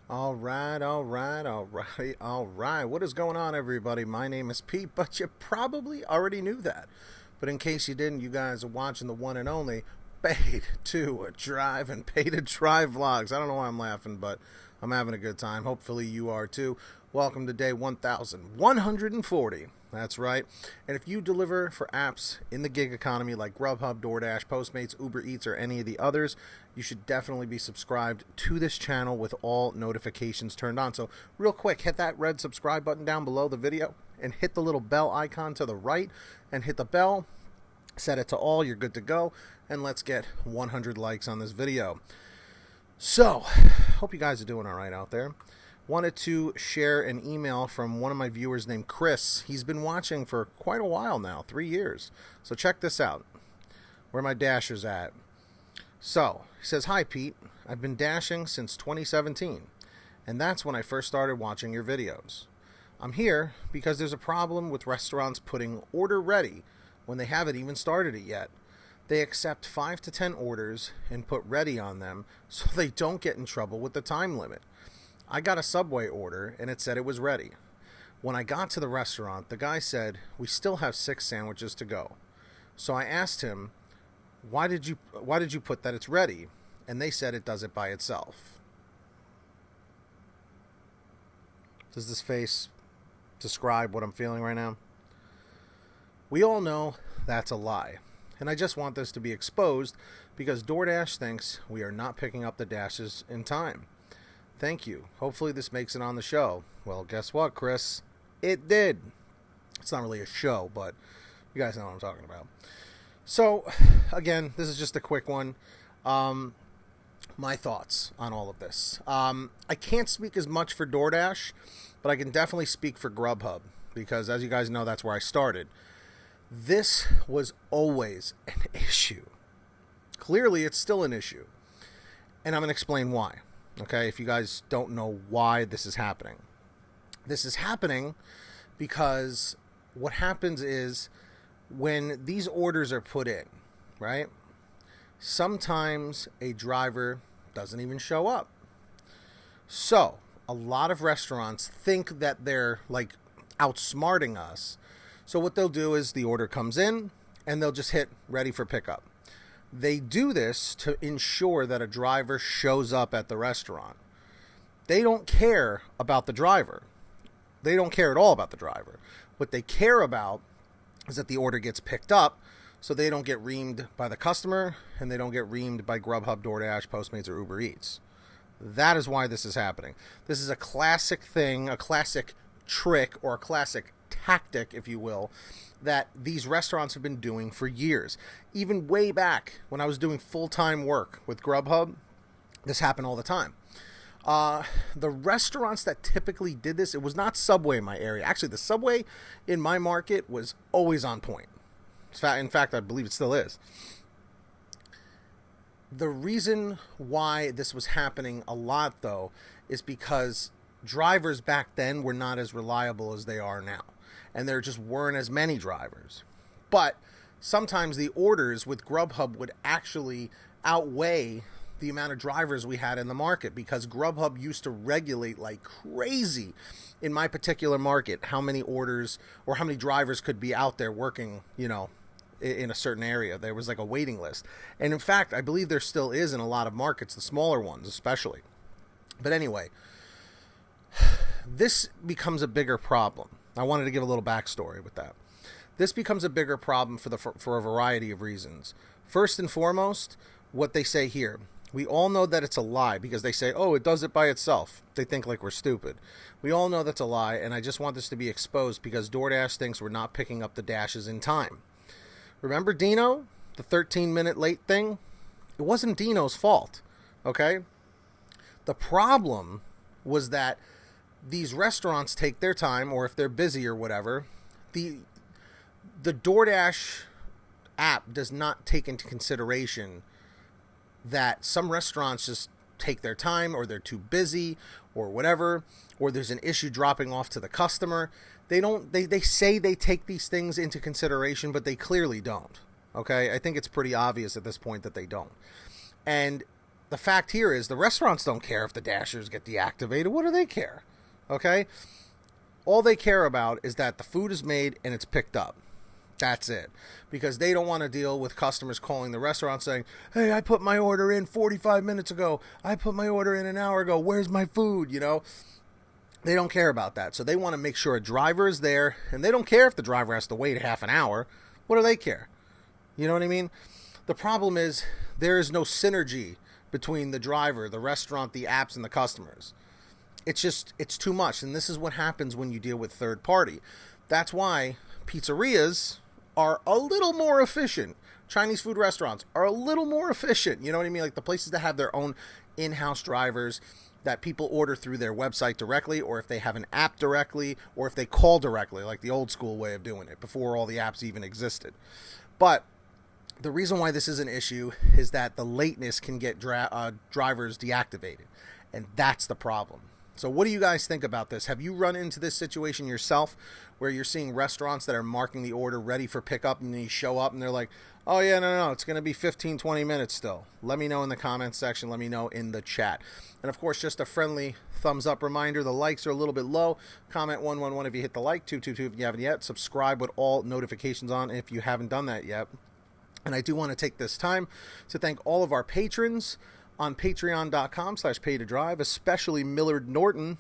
All right, all right, all right, all right. What is going on, everybody? My name is Pete, but you probably already knew that. But in case you didn't, you guys are watching the one and only Paid to Drive and Pay to Drive vlogs. I don't know why I'm laughing, but I'm having a good time. Hopefully you are too. Welcome to day 1140. That's right. And if you deliver for apps in the gig economy like GrubHub, DoorDash, Postmates, Uber Eats, or any of the others, you should definitely be subscribed to this channel with all notifications turned on. So real quick, hit that red subscribe button down below the video and hit the little bell icon to the right and hit the bell. Set it to all. You're good to go. And let's get 100 likes on this video. So, hope you guys are doing all right out there. Wanted to share an email from one of my viewers named Chris. He's been watching for quite a while now, 3 years. So check this out. Where my dasher's at. So, he says, "Hi Pete, I've been dashing since 2017, and that's when I first started watching your videos. I'm here because there's a problem with restaurants putting order ready when they haven't even started it yet. They accept 5 to 10 orders and put ready on them so they don't get in trouble with the time limit. I got a Subway order and it said it was ready. When I got to the restaurant, the guy said, we still have 6 sandwiches to go. So I asked him, why did you put that it's ready? And they said it does it by itself." Does this face describe what I'm feeling right now? We all know that's a lie. And I just want this to be exposed because DoorDash thinks we are not picking up the dashes in time. Thank you. Hopefully this makes it on the show. Well, guess what, Chris? It did. It's not really a show, but you guys know what I'm talking about. So, again, this is just a quick one. My thoughts on all of this. I can't speak as much for DoorDash, but I can definitely speak for GrubHub because, as you guys know, that's where I started. This was always an issue. Clearly, it's still an issue. And I'm going to explain why. Okay, if you guys don't know why this is happening. This is happening because what happens is when these orders are put in, right? Sometimes a driver doesn't even show up. So, a lot of restaurants think that they're like outsmarting us. So what they'll do is the order comes in and they'll just hit ready for pickup. They do this to ensure that a driver shows up at the restaurant. They don't care about the driver. They don't care at all about the driver. What they care about is that the order gets picked up so they don't get reamed by the customer and they don't get reamed by GrubHub, DoorDash, Postmates, or Uber Eats. That is why this is happening. This is a classic thing, a classic trick, or a classic tactic, if you will, that these restaurants have been doing for years. Even way back when I was doing full-time work with GrubHub, this happened all the time. The restaurants that typically did this, it was not Subway in my area. Actually, the Subway in my market was always on point. In fact, I believe it still is. The reason why this was happening a lot, though, is because drivers back then were not as reliable as they are now. And there just weren't as many drivers. But sometimes the orders with GrubHub would actually outweigh the amount of drivers we had in the market because GrubHub used to regulate like crazy in my particular market how many orders or how many drivers could be out there working, you know, in a certain area. There was like a waiting list. And in fact, I believe there still is in a lot of markets, the smaller ones especially. But anyway, this becomes a bigger problem. I wanted to give a little backstory with that. This becomes a bigger problem for a variety of reasons. First and foremost, what they say here. We all know that it's a lie because they say, oh, it does it by itself. They think like we're stupid. We all know that's a lie, and I just want this to be exposed because DoorDash thinks we're not picking up the dashes in time. Remember Dino? The 13-minute late thing? It wasn't Dino's fault, okay? The problem was that these restaurants take their time, or if they're busy or whatever, the DoorDash app does not take into consideration that some restaurants just take their time, or they're too busy, or whatever, or there's an issue dropping off to the customer. They say they take these things into consideration, but they clearly don't. Okay? I think it's pretty obvious at this point that they don't. And the fact here is the restaurants don't care if the dashers get deactivated. What do they care? Okay? All they care about is that the food is made and it's picked up. That's it. Because they don't want to deal with customers calling the restaurant saying, hey, I put my order in 45 minutes ago. I put my order in an hour ago. Where's my food? You know, they don't care about that. So they want to make sure a driver is there, and they don't care if the driver has to wait half an hour. What do they care? You know what I mean? The problem is there is no synergy between the driver, the restaurant, the apps, and the customers. It's too much. And this is what happens when you deal with third party. That's why pizzerias are a little more efficient. Chinese food restaurants are a little more efficient. You know what I mean? Like the places that have their own in-house drivers that people order through their website directly, or if they have an app directly, or if they call directly, like the old school way of doing it before all the apps even existed. But the reason why this is an issue is that the lateness can get drivers deactivated, and that's the problem. So what do you guys think about this? Have you run into this situation yourself where you're seeing restaurants that are marking the order ready for pickup, and then you show up and they're like, oh yeah, no, it's going to be 15, 20 minutes still? Let me know in the comments section. Let me know in the chat. And of course, just a friendly thumbs up reminder, the likes are a little bit low. Comment 111 if you hit the like, 222 if you haven't yet. Subscribe with all notifications on if you haven't done that yet. And I do want to take this time to thank all of our patrons on patreon.com/pay-to-drive, especially Millard Norton,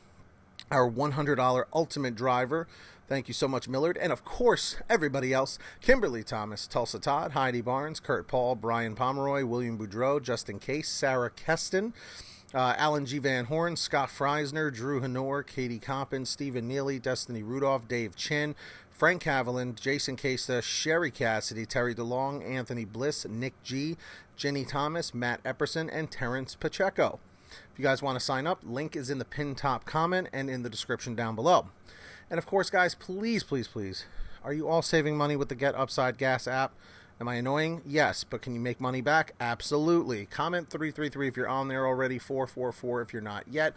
our $100 ultimate driver. Thank you so much, Millard. And of course, everybody else: Kimberly Thomas, Tulsa Todd, Heidi Barnes, Kurt Paul, Brian Pomeroy, William Boudreau, Justin Case, Sarah Keston, Alan G. Van Horn, Scott Freisner, Drew Honor, Katie Coppin, Stephen Neely, Destiny Rudolph, Dave Chin, Frank Haviland, Jason Casa, Sherry Cassidy, Terry DeLong, Anthony Bliss, Nick G., Jenny Thomas, Matt Epperson, and Terrence Pacheco. If you guys want to sign up, link is in the pinned top comment and in the description down below. And of course, guys, please, please, please, are you all saving money with the Get Upside Gas app? Am I annoying? Yes, but can you make money back? Absolutely. Comment 333 if you're on there already, 444 if you're not yet.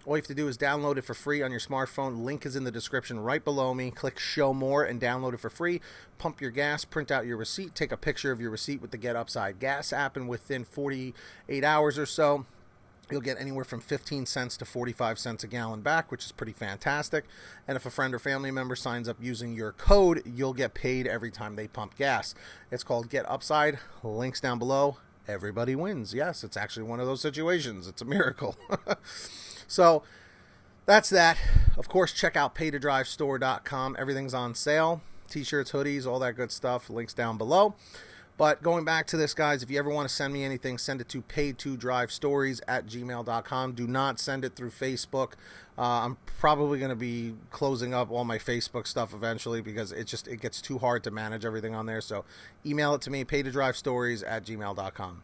All you have to do is download it for free on your smartphone. Link is in the description right below me. Click Show More and download it for free. Pump your gas, print out your receipt, take a picture of your receipt with the Get Upside Gas app, and within 48 hours or so, you'll get anywhere from 15 cents to 45 cents a gallon back, which is pretty fantastic. And if a friend or family member signs up using your code, you'll get paid every time they pump gas. It's called Get Upside. Links down below. Everybody wins. Yes, it's actually one of those situations. It's a miracle. So that's that. Of course, check out pay2drivestore.com. Everything's on sale. T-shirts, hoodies, all that good stuff. Links down below. But going back to this, guys, if you ever want to send me anything, send it to pay2drivestories@gmail.com. Do not send it through Facebook. I'm probably going to be closing up all my Facebook stuff eventually because it gets too hard to manage everything on there. So email it to me, pay2drivestories@gmail.com.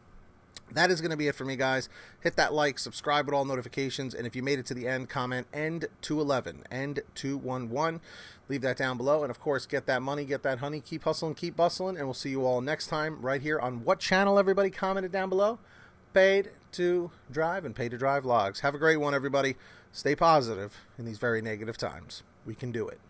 That is going to be it for me, guys. Hit that like, subscribe with all notifications, and if you made it to the end, comment end 211, end 211. Leave that down below, and of course, get that money, get that honey, keep hustling, keep bustling, and we'll see you all next time right here on what channel, everybody? Commented down below. Paid to Drive and Pay to Drive Vlogs. Have a great one, everybody. Stay positive in these very negative times. We can do it.